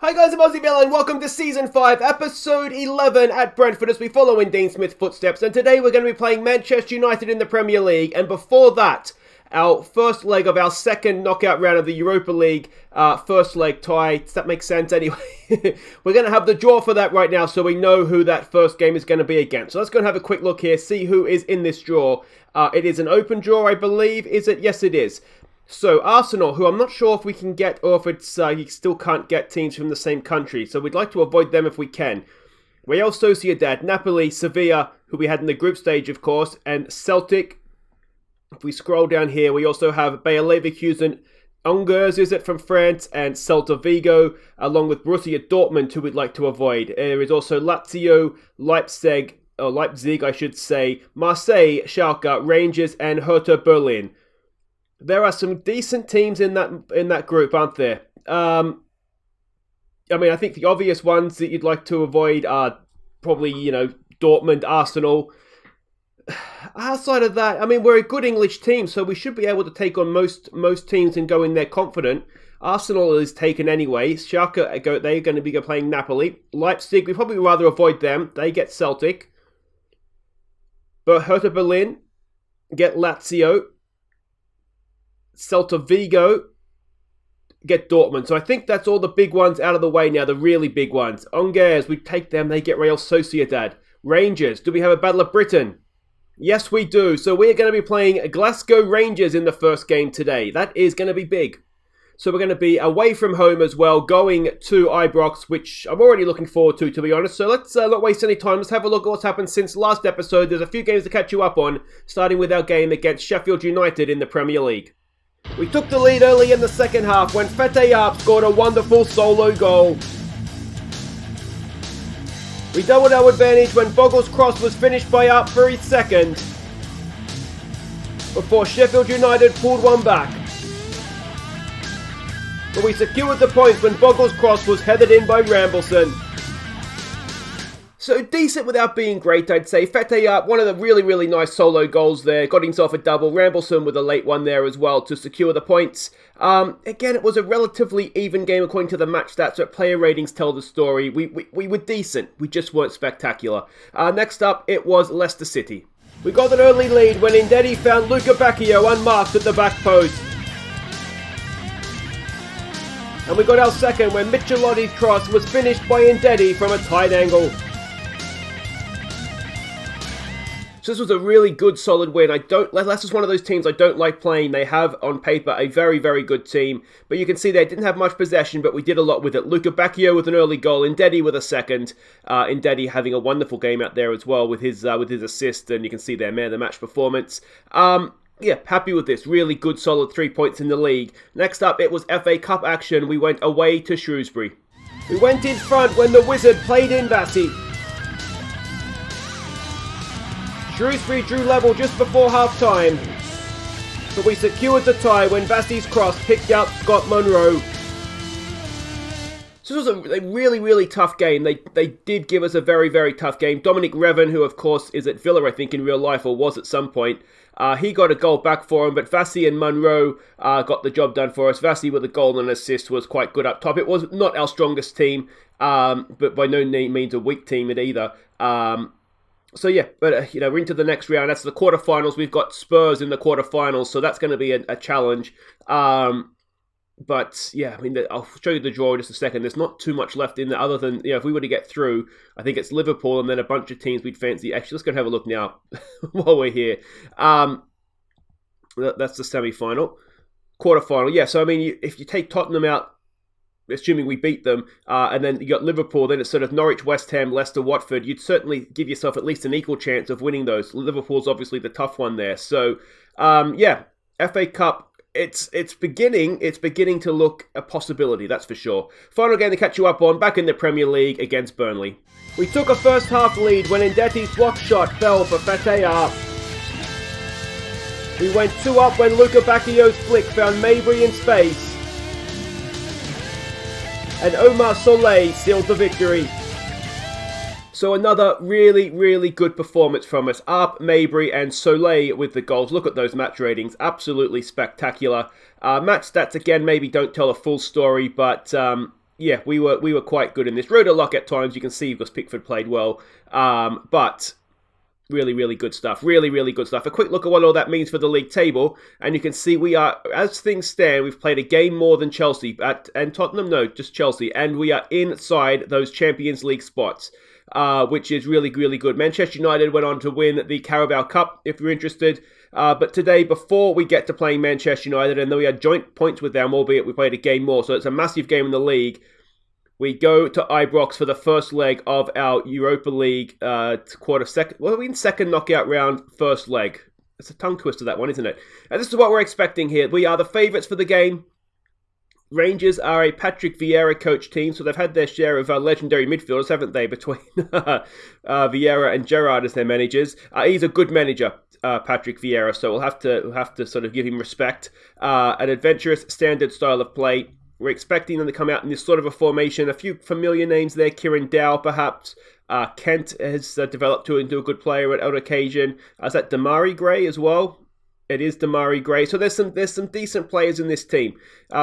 Hi guys, I'm Aussie and welcome to Season 5, Episode 11 at Brentford as we follow in Dean Smith's footsteps. And today we're going to be playing Manchester United in the Premier League. And before that, our first leg of our second knockout round of the Europa League, first leg tie. Does that make sense anyway? We're going to have the draw for that right now so we know who that first game is going to be against. So let's go and have a quick look here, see who is in this draw. It is an open draw, I believe. Is it? Yes, it is. So Arsenal, who I'm not sure if we can get, or if it's you still can't get teams from the same country. So we'd like to avoid them if we can. Real Sociedad, Napoli, Sevilla, who we had in the group stage, of course, and Celtic. If we scroll down here, we also have Bayer Leverkusen, Angers, is it, from France, and Celta Vigo, along with Borussia Dortmund, who we'd like to avoid. There is also Lazio, Leipzig, I should say, Marseille, Schalke, Rangers, and Hertha Berlin. There are some decent teams in that group, aren't there? I think the obvious ones that you'd like to avoid are probably, Dortmund, Arsenal. Outside of that, we're a good English team, so we should be able to take on most teams and go in there confident. Arsenal is taken anyway. Schalke, they're going to be playing Napoli. Leipzig, we'd probably rather avoid them. They get Celtic. But Hertha Berlin get Lazio. Celta Vigo get Dortmund. So I think that's all the big ones out of the way now, the really big ones. Angers, we take them, they get Real Sociedad. Rangers, do we have a Battle of Britain? Yes, we do. So we're going to be playing Glasgow Rangers in the first game today. That is going to be big. So we're going to be away from home as well, going to Ibrox, which I'm already looking forward to be honest. So let's not waste any time. Let's have a look at what's happened since last episode. There's a few games to catch you up on, starting with our game against Sheffield United in the Premier League. We took the lead early in the second half when Fete Arp scored a wonderful solo goal. We doubled our advantage when Boggle's cross was finished by Arp for his second, before Sheffield United pulled one back. But we secured the points when Boggle's cross was headed in by Rambleson. So decent without being great, I'd say. Fete Arp, one of the really, really nice solo goals there. Got himself a double. Rambleson with a late one there as well to secure the points. Again, it was a relatively even game according to the match stats, but player ratings tell the story. We were decent. We just weren't spectacular. Next up, it was Leicester City. We got an early lead when Ndedi found Luca Bacchio unmarked at the back post. And we got our second when Michelotti's cross was finished by Ndedi from a tight angle. So this was a really good, solid win. Leicester's one of those teams I don't like playing. They have, on paper, a very, very good team. But you can see they didn't have much possession, but we did a lot with it. Luca Bacchio with an early goal, Ndedi with a second. Ndedi having a wonderful game out there as well with his assist, and you can see their man of the match performance. Happy with this. Really good, solid 3 points in the league. Next up, it was FA Cup action. We went away to Shrewsbury. We went in front when the Wizard played in Bassi. Shrewsbury drew level just before half-time, but we secured the tie when Bassi's cross picked out Scott Monroe. So this was a really, really tough game. They did give us a very, very tough game. Dominic Revan, who of course is at Villa, I think, in real life, or was at some point, he got a goal back for him, but Vassi and Monroe got the job done for us. Vassi with a goal and an assist was quite good up top. It was not our strongest team, but by no means a weak team either. We're into the next round. That's the quarterfinals. We've got Spurs in the quarterfinals, so that's going to be a challenge. I'll show you the draw in just a second. There's not too much left in there other than, if we were to get through, I think it's Liverpool and then a bunch of teams we'd fancy. Actually, let's go and have a look now while we're here. That's the semi-final. Quarterfinal, yeah. So, if you take Tottenham out, assuming we beat them, and then you got Liverpool, then it's sort of Norwich, West Ham, Leicester, Watford, you'd certainly give yourself at least an equal chance of winning those. Liverpool's obviously the tough one there. So, FA Cup, it's beginning to look a possibility, that's for sure. Final game to catch you up on, back in the Premier League against Burnley. We took a first half lead when Ndeti's block shot fell for Fete Arp. We went 2 up when Luca Bacchio's flick found Mabry in space. And Omar Soleil sealed the victory. So another really, really good performance from us. Arp, Mabry and Soleil with the goals. Look at those match ratings. Absolutely spectacular. Match stats, again, maybe don't tell a full story, but yeah, we were quite good in this. Rode a luck at times, you can see, because Pickford played well. But really, really good stuff. Really, really good stuff. A quick look at what all that means for the league table, and you can see we are, as things stand, we've played a game more than Chelsea, and Tottenham, no, just Chelsea, and we are inside those Champions League spots, which is really, really good. Manchester United went on to win the Carabao Cup, if you're interested. But today, before we get to playing Manchester United, and then we had joint points with them, albeit we played a game more, so it's a massive game in the league. We go to Ibrox for the first leg of our Europa League second knockout round, first leg. It's a tongue twister, that one, isn't it? And this is what we're expecting here. We are the favourites for the game. Rangers are a Patrick Vieira coach team, so they've had their share of legendary midfielders, haven't they, between Vieira and Gerrard as their managers. He's a good manager, Patrick Vieira, so we'll have to sort of give him respect. An adventurous, standard style of play. We're expecting them to come out in this sort of a formation. A few familiar names there. Kieran Dow, perhaps. Kent has developed into a good player on occasion. Is that Damari Gray as well? It is Damari Gray. So there's some decent players in this team.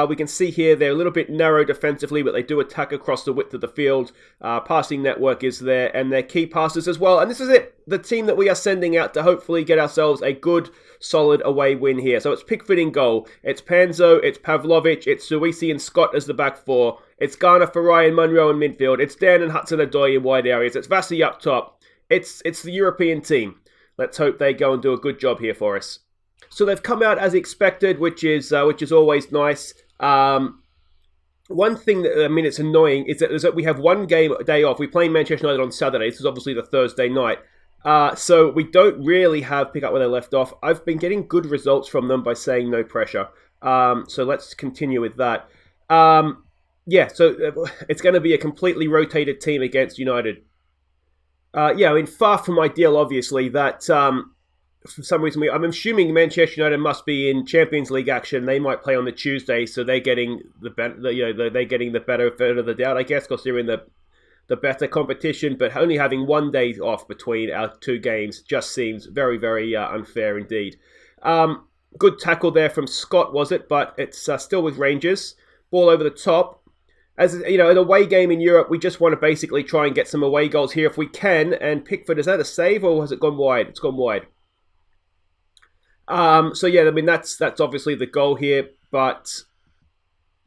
We can see here they're a little bit narrow defensively, but they do attack across the width of the field. Passing network is there, and their key passes as well. And this is it. The team that we are sending out to hopefully get ourselves a good, solid away win here. So it's Pickford in goal. It's Panzo, it's Pavlovic, it's Suisi and Scott as the back four. It's Garner, Farai and Munro in midfield. It's Dan and Hudson-Odoi in wide areas. It's Vassi up top. It's the European team. Let's hope they go and do a good job here for us. So they've come out as expected, which is always nice. One thing that, it's annoying is that we have one day off. We play Manchester United on Saturday. This is obviously the Thursday night. So we don't really pick up where they left off. I've been getting good results from them by saying no pressure. So let's continue with that. So it's going to be a completely rotated team against United. Far from ideal, obviously, that for some reason I'm assuming Manchester United must be in Champions League action. They might play on the Tuesday, so they're getting they're getting the better of the doubt, I guess, because they're in the better competition. But only having 1 day off between our two games just seems very, very unfair indeed. Good tackle there from Scott, was it? But it's still with Rangers. Ball over the top. As you know, an away game in Europe, we just want to basically try and get some away goals here if we can. And Pickford, is that a save or has it gone wide? It's gone wide. That's obviously the goal here, but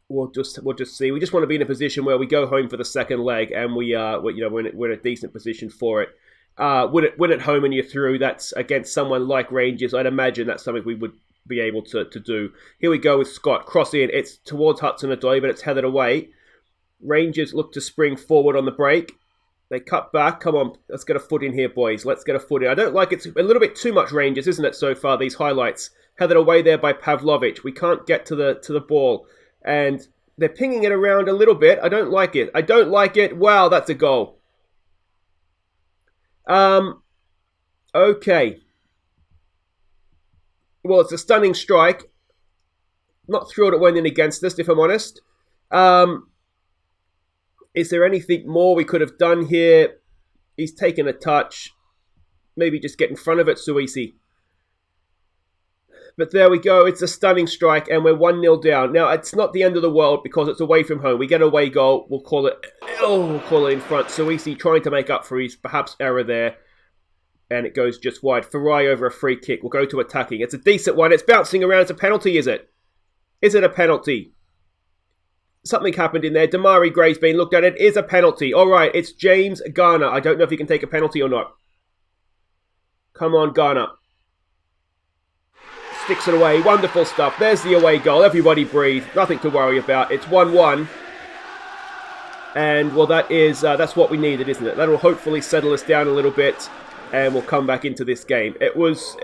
we'll just see. We just want to be in a position where we go home for the second leg, and we're in a decent position for it. Win at home and you're through. That's against someone like Rangers. I'd imagine that's something we would be able to do. Here we go with Scott. Cross in. It's towards Hudson-Odoi, but it's headed away. Rangers look to spring forward on the break. They cut back. Come on, let's get a foot in here, boys. Let's get a foot in. I don't like it. It's a little bit too much Rangers, isn't it, so far, these highlights? Headed away there by Pavlovic. We can't get to the ball. And they're pinging it around a little bit. I don't like it. Wow, that's a goal. Okay. Well, it's a stunning strike. Not thrilled it went in against us, if I'm honest. Is there anything more we could have done here? He's taken a touch. Maybe just get in front of it, Suisi. But there we go. It's a stunning strike, and we're 1-0 down. Now, it's not the end of the world because it's away from home. We get a away goal. We'll call it in front. Suisi trying to make up for his perhaps error there. And it goes just wide. Farai over a free kick. We'll go to attacking. It's a decent one. It's bouncing around. It's a penalty, is it? Is it a penalty? Something happened in there. Damari Gray's being looked at. It is a penalty. All right, it's James Garner. I don't know if he can take a penalty or not. Come on, Garner. Sticks it away. Wonderful stuff. There's the away goal. Everybody breathe. Nothing to worry about. It's 1-1. And, well, that's what we needed, isn't it? That'll hopefully settle us down a little bit, and we'll come back into this game. It was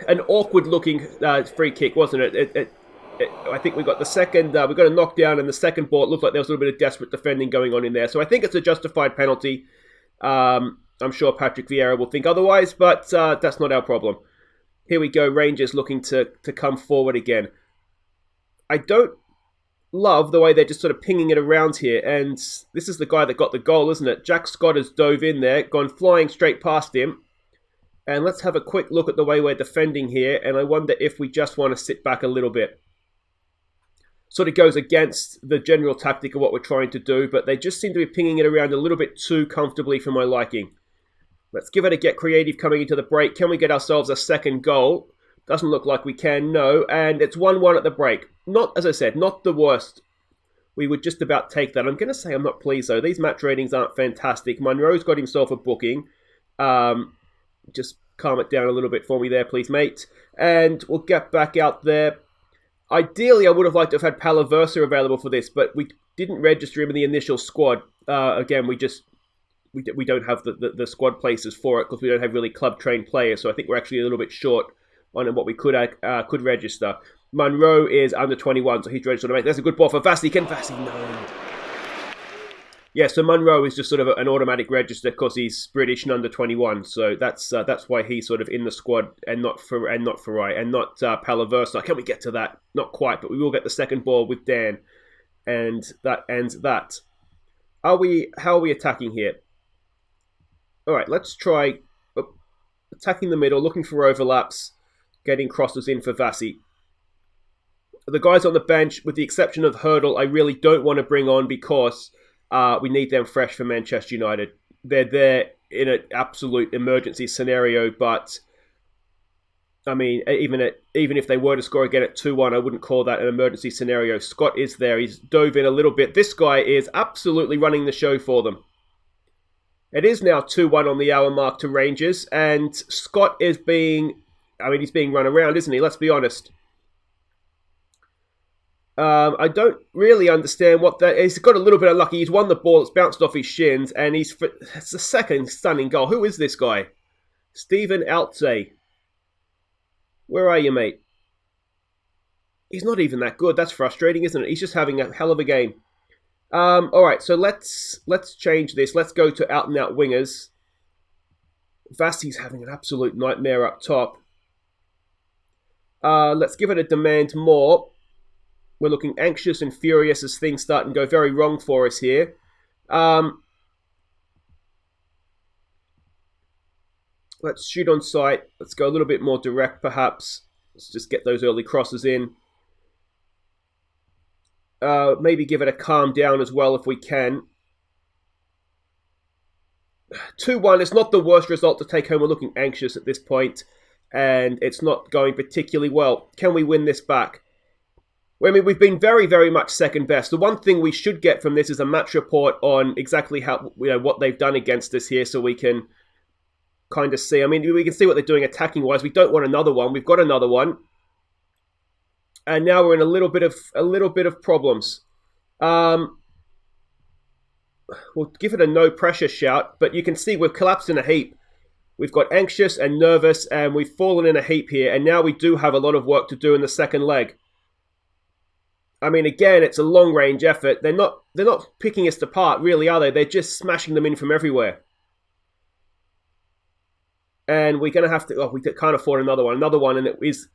an awkward-looking free kick, wasn't it? I think we got the second, we got a knockdown, and the second ball, it looked like there was a little bit of desperate defending going on in there. So I think it's a justified penalty. I'm sure Patrick Vieira will think otherwise, but that's not our problem. Here we go, Rangers looking to come forward again. I don't love the way they're just sort of pinging it around here, and this is the guy that got the goal, isn't it? Jack Scott has dove in there, gone flying straight past him. And let's have a quick look at the way we're defending here, and I wonder if we just want to sit back a little bit. sort of goes against the general tactic of what we're trying to do, but they just seem to be pinging it around a little bit too comfortably for my liking. Let's give it a get creative coming into the break. Can we get ourselves a second goal? Doesn't look like we can, no. And it's 1-1 at the break. Not, as I said, not the worst. We would just about take that. I'm going to say I'm not pleased, though. These match ratings aren't fantastic. Munro's got himself a booking. Just calm it down a little bit for me there, please, mate. And we'll get back out there. Ideally, I would have liked to have had Palaversa available for this, but we didn't register him in the initial squad. Again, we don't have the squad places for it because we don't have really club-trained players, so I think we're actually a little bit short on what we could register. Munro is under 21, so he's registered to make. That's a good ball for Vassie. Can Vassie? No. Yeah, so Munro is just sort of an automatic register because he's British and under 21, so that's why he's sort of in the squad and not Palaversa. Can we get to that? Not quite, but we will get the second ball with Dan, and that ends that. How are we attacking here? All right, let's try attacking the middle, looking for overlaps, getting crosses in for Vassie. The guys on the bench, with the exception of Hurdle, I really don't want to bring on because we need them fresh for Manchester United. They're there in an absolute emergency scenario, but I mean, even if they were to score again at 2-1, I wouldn't call that an emergency scenario. Scott is there. He's dove in a little bit. This guy is absolutely running the show for them. It is now 2-1 on the hour mark to Rangers, and Scott is he's being run around, isn't he? Let's be honest. I don't really understand what that is. He's got a little bit unlucky. He's won the ball. It's bounced off his shins, and it's the second stunning goal. Who is this guy? Stephen Altze. Where are you, mate? He's not even that good. That's frustrating, isn't it? He's just having a hell of a game. All right, so let's change this. Let's go to out-and-out wingers. Vassie's having an absolute nightmare up top. Let's give it a demand more. We're looking anxious and furious as things start and go very wrong for us here. Let's shoot on sight. Let's go a little bit more direct, perhaps. Let's just get those early crosses in. Maybe give it a calm down as well if we can. 2-1 is not the worst result to take home. We're looking anxious at this point, and it's not going particularly well. Can we win this back? Well, I mean, we've been very, very much second best. The one thing we should get from this is a match report on exactly how what they've done against us here, so we can kind of see. I mean, we can see what they're doing attacking-wise. We don't want another one. We've got another one. And now we're in a little bit of problems. We'll give it a no-pressure shout, but you can see we've collapsed in a heap. We've got anxious and nervous, and we've fallen in a heap here, and now we do have a lot of work to do in the second leg. I mean, again, it's a long-range effort. They're not picking us apart, really, are they? They're just smashing them in from everywhere. And we're going to have to... Oh, we can't afford another one, and it is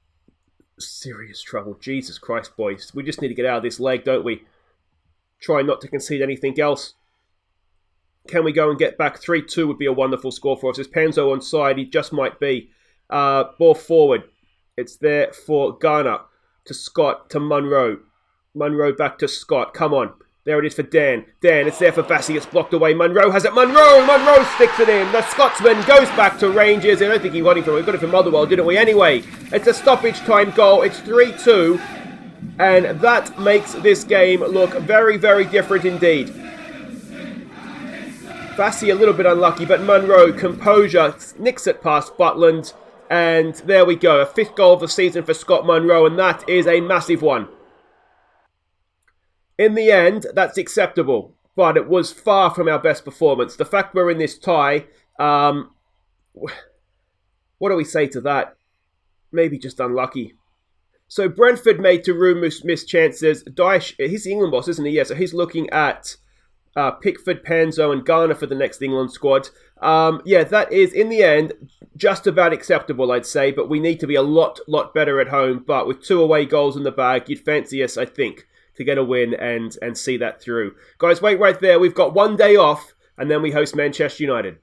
serious trouble. Jesus Christ, boys. We just need to get out of this leg, don't we? Try not to concede anything else. Can we go and get back? 3-2 would be a wonderful score for us. There's Panzo on side. He just might be. Ball forward. It's there for Ghana. To Scott. To Munro. Munro back to Scott. Come on. There it is for Dan. Dan, it's there for Vassie. It's blocked away. Munro has it. Munro sticks it in. The Scotsman goes back to Rangers. I don't think he got it from... We got it from Motherwell, didn't we? Anyway, it's a stoppage time goal. It's 3-2. And that makes this game look very, very different indeed. Vassie a little bit unlucky, but Munro, composure, nicks it past Butland. And there we go. A fifth goal of the season for Scott Munro, and that is a massive one. In the end, that's acceptable, but it was far from our best performance. The fact we're in this tie, what do we say to that? Maybe just unlucky. So Brentford made Taru miss chances. Daesh, he's the England boss, isn't he? Yeah, so he's looking at Pickford, Panzo and Ghana for the next England squad. Yeah, that is, in the end, just about acceptable, I'd say, but we need to be a lot better at home. But with 2 away goals in the bag, you'd fancy us, I think, to get a win and see that through. Guys, wait right there. We've got 1 day off, and then we host Manchester United.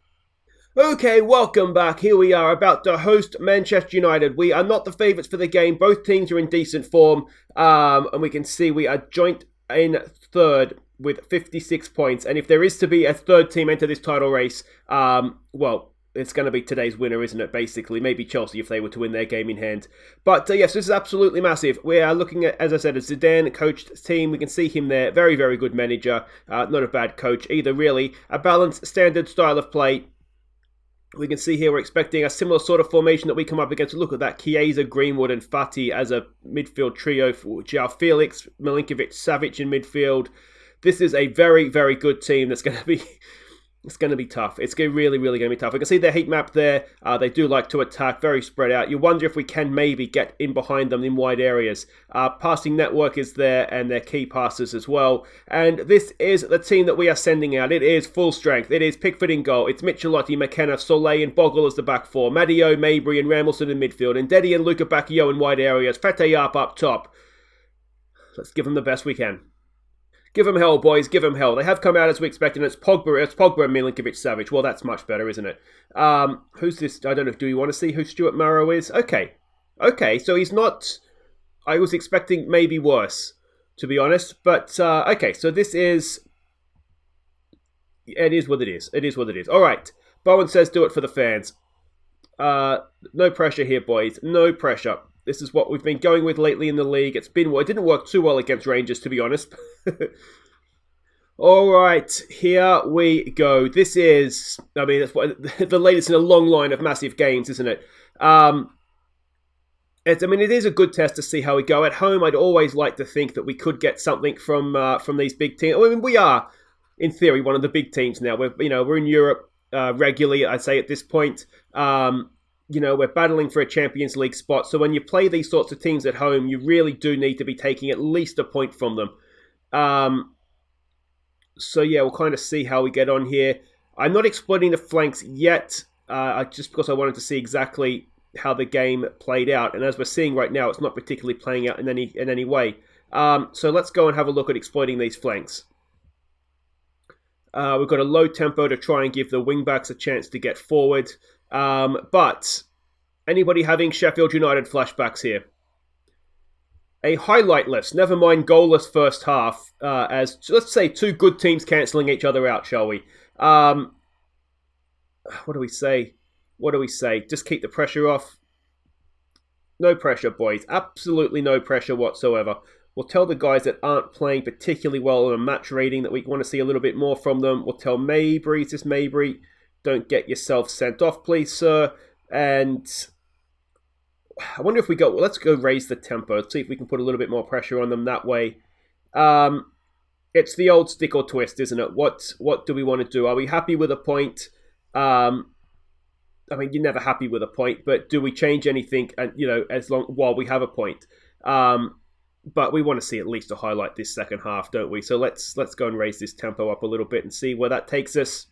Okay, welcome back. Here we are about to host Manchester United. We are not the favourites for the game. Both teams are in decent form. And we can see we are joint in third with 56 points. And if there is to be a third team enter this title race, well, it's going to be today's winner, isn't it, basically? Maybe Chelsea if they were to win their game in hand. But yes, this is absolutely massive. We are looking at, as I said, a Zidane-coached team. We can see him there. Very, very good manager. Not a bad coach either, really. A balanced, standard style of play. We can see here we're expecting a similar sort of formation that we come up against. Look at that, Chiesa, Greenwood and Fati as a midfield trio. Joao Felix, Milinkovic, Savic in midfield. This is a very, very good team that's going to be... It's going to be tough. It's really, really going to be tough. I can see their heat map there. They do like to attack, very spread out. You wonder if we can maybe get in behind them in wide areas. Passing network is there and their key passes as well. And this is the team that we are sending out. It is full strength. It is Pickford in goal. It's Michelotti, McKenna, Soleil and Bogle as the back four. Madio, Mabry and Ramilson in midfield. And Ndedi and Luca Bacchio in wide areas. Fete up top. Let's give them the best we can. Give them hell, boys. Give them hell. They have come out as we expected. It's Pogba and Milinkovic Savic. Well, that's much better, isn't it? Who's this? I don't know. Do you want to see who Stuart Morrow is? Okay. So he's not... I was expecting maybe worse, to be honest. But, okay. So this is... It is what it is. It is what it is. All right. Bowen says do it for the fans. No pressure here, boys. No pressure. This is what we've been going with lately in the league. It didn't work too well against Rangers, to be honest. All right, here we go. This is, it's the latest in a long line of massive games, isn't it? It is a good test to see how we go. At home, I'd always like to think that we could get something from these big teams. I mean, we are, in theory, one of the big teams now. We're in Europe regularly, I'd say, at this point. We're battling for a Champions League spot. So when you play these sorts of teams at home, you really do need to be taking at least a point from them. So yeah, we'll kind of see how we get on here. I'm not exploiting the flanks yet, just because I wanted to see exactly how the game played out. And as we're seeing right now, it's not particularly playing out in any way. So let's go and have a look at exploiting these flanks. We've got a low tempo to try and give the wing-backs a chance to get forward. But anybody having Sheffield United flashbacks here? A highlightless, never mind goalless first half, as let's say two good teams cancelling each other out, shall we? What do we say? Just keep the pressure off. No pressure, boys. Absolutely no pressure whatsoever. We'll tell the guys that aren't playing particularly well on a match rating that we want to see a little bit more from them. We'll tell Mabry, is this Mabry? Don't get yourself sent off, please, sir. And I wonder if let's go raise the tempo. Let's see if we can put a little bit more pressure on them that way. It's the old stick or twist, isn't it? What do we want to do? Are we happy with a point? You're never happy with a point, but do we change anything? And while we have a point, but we want to see at least a highlight this second half, don't we? So let's go and raise this tempo up a little bit and see where that takes us.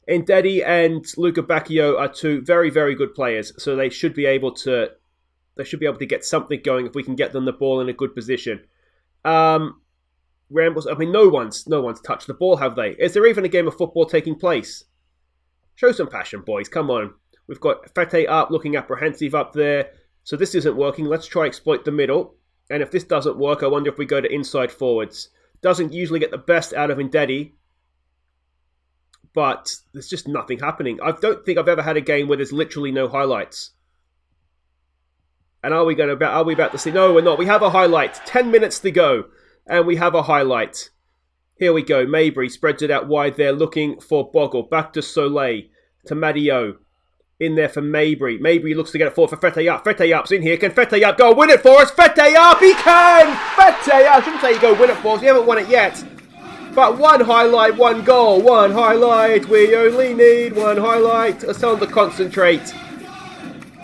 Ndedi and Luca Bacchio are two very, very good players, so they should be able to get something going if we can get them the ball in a good position. Rambles. No one's touched the ball, have they? Is there even a game of football taking place? Show some passion, boys. Come on. We've got Fete up, looking apprehensive up there. So this isn't working. Let's try exploit the middle. And if this doesn't work, I wonder if we go to inside forwards. Doesn't usually get the best out of Ndedi. But there's just nothing happening. I don't think I've ever had a game where there's literally no highlights. And are we about to see? No, we're not. We have a highlight. 10 minutes to go. And we have a highlight. Here we go. Mabry spreads it out wide there, looking for Bogle. Back to Soleil. To Madio. In there for Mabry. Mabry looks to get it forward for Fete Up. Fete Up's in here. Can Fete Up go win it for us? Fete Up! He can! Fete Up! I shouldn't say you go win it for us. We haven't won it yet. But one highlight, one goal, one highlight. We only need one highlight. Let's tell them to concentrate.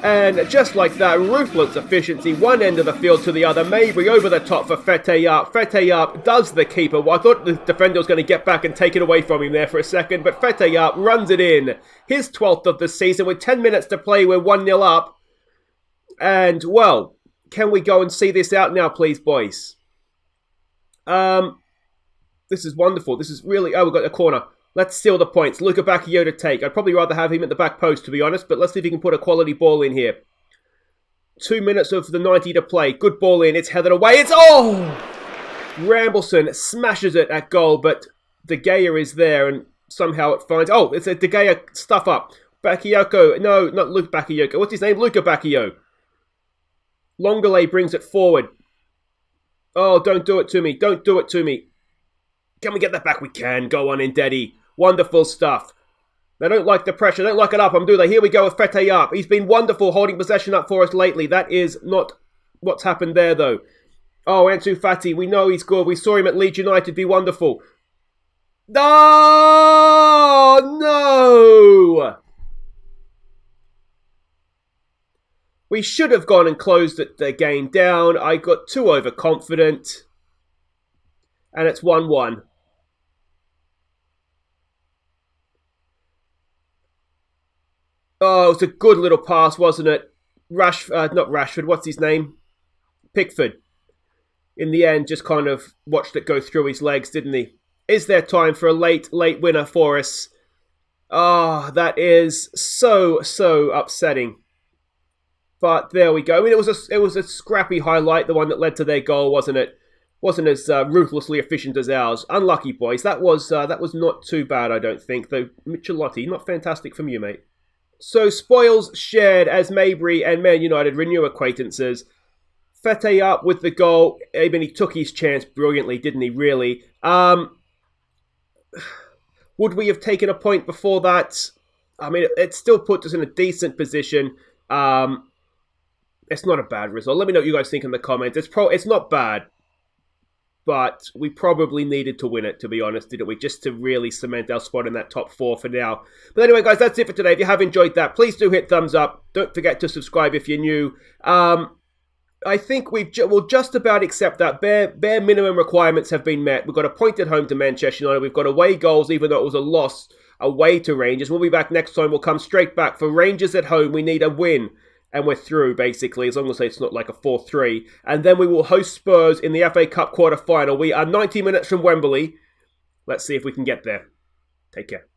And just like that, ruthless efficiency, one end of the field to the other. Mabry over the top for Fete Up. Fete Up does the keeper. Well, I thought the defender was going to get back and take it away from him there for a second. But Fete Up runs it in. His 12th of the season with 10 minutes to play. We're 1-0 up. And, well, can we go and see this out now, please, boys? This is wonderful. This is really... Oh, we've got a corner. Let's steal the points. Luca Bacchio to take. I'd probably rather have him at the back post, to be honest, but let's see if he can put a quality ball in here. 2 minutes of the 90 to play. Good ball in. It's headed away. It's... Oh! Rambleson smashes it at goal, but De Gea is there, and somehow it finds... Oh, it's a De Gea stuff up. Bakayoko. No, not Luke Bakayoko. What's his name? Luca Bacchio. Longolay brings it forward. Oh, don't do it to me. Don't do it to me. Can we get that back? We can. Go on in, Daddy. Wonderful stuff. They don't like the pressure. They don't like it up. Do they? Here we go with Fete up. He's been wonderful holding possession up for us lately. That is not what's happened there, though. Oh, Ansu Fati. We know he's good. We saw him at Leeds United be wonderful. Oh, no! We should have gone and closed the game down. I got too overconfident. And it's 1-1. Oh, it was a good little pass, wasn't it? Not Rashford, what's his name? Pickford. In the end, just kind of watched it go through his legs, didn't he? Is there time for a late winner for us? Oh, that is so upsetting. But there we go. I mean, it was a scrappy highlight, the one that led to their goal, wasn't it? Wasn't as ruthlessly efficient as ours. Unlucky, boys. That was not too bad, I don't think. Though Michelotti, not fantastic from you, mate. So, spoils shared as Maybury and Man United renew acquaintances. Fete up with the goal. I mean, he took his chance brilliantly, didn't he, really? Would we have taken a point before that? I mean, it still puts us in a decent position. It's not a bad result. Let me know what you guys think in the comments. It's not bad. But we probably needed to win it, to be honest, didn't we? Just to really cement our spot in that top 4 for now. But anyway, guys, that's it for today. If you have enjoyed that, please do hit thumbs up. Don't forget to subscribe if you're new. I think we'll just about accept that. Bare minimum requirements have been met. We've got a point at home to Manchester United. We've got away goals, even though it was a loss away to Rangers. We'll be back next time. We'll come straight back. For Rangers at home, we need a win. And we're through, basically, as long as it's not like a 4-3. And then we will host Spurs in the FA Cup quarter-final. We are 90 minutes from Wembley. Let's see if we can get there. Take care.